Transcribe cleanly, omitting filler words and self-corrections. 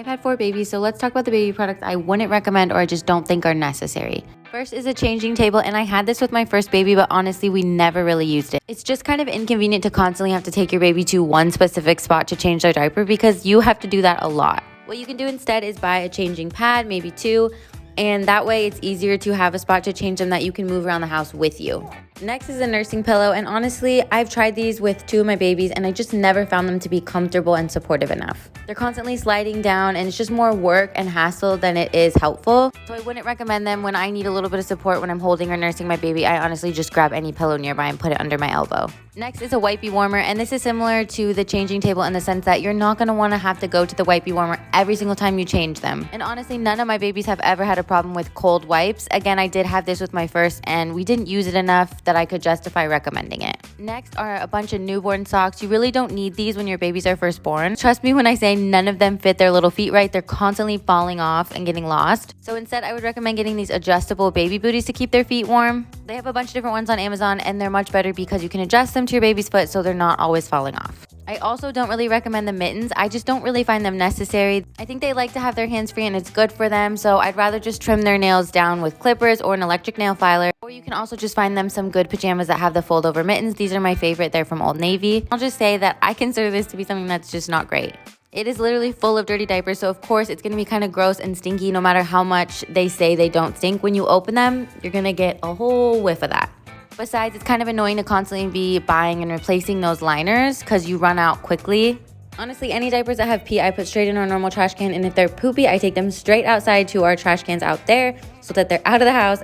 I've had 4 babies, so let's talk about the baby products I wouldn't recommend or I just don't think are necessary. First is a changing table, and I had this with my first baby, but honestly, we never really used it. It's just kind of inconvenient to constantly have to take your baby to one specific spot to change their diaper because you have to do that a lot. What you can do instead is buy a changing pad, maybe 2, and that way it's easier to have a spot to change them that you can move around the house with you. Next is a nursing pillow, and honestly, I've tried these with 2 of my babies and I just never found them to be comfortable and supportive enough. They're constantly sliding down and it's just more work and hassle than it is helpful. So I wouldn't recommend them when I need a little bit of support when I'm holding or nursing my baby. I honestly just grab any pillow nearby and put it under my elbow. Next is a wipey warmer, and this is similar to the changing table in the sense that you're not going to want to have to go to the wipey warmer every single time you change them. And honestly, none of my babies have ever had a problem with cold wipes. Again, I did have this with my first and we didn't use it enough that I could justify recommending it. Next are a bunch of newborn socks. You really don't need these when your babies are first born. Trust me when I say none of them fit their little feet right. They're constantly falling off and getting lost. So instead, I would recommend getting these adjustable baby booties to keep their feet warm. They have a bunch of different ones on Amazon and they're much better because you can adjust them to your baby's foot so they're not always falling off. I also don't really recommend the mittens. I just don't really find them necessary. I think they like to have their hands free and it's good for them, so I'd rather just trim their nails down with clippers or an electric nail filer. Or you can also just find them some good pajamas that have the fold over mittens. These are my favorite. They're from Old Navy. I'll just say that I consider this to be something that's just not great. It is literally full of dirty diapers, so of course it's going to be kind of gross and stinky no matter how much they say they don't stink. When you open them, you're going to get a whole whiff of that. Besides, it's kind of annoying to constantly be buying and replacing those liners because you run out quickly. Honestly, any diapers that have pee, I put straight in our normal trash can, and if they're poopy, I take them straight outside to our trash cans out there so that they're out of the house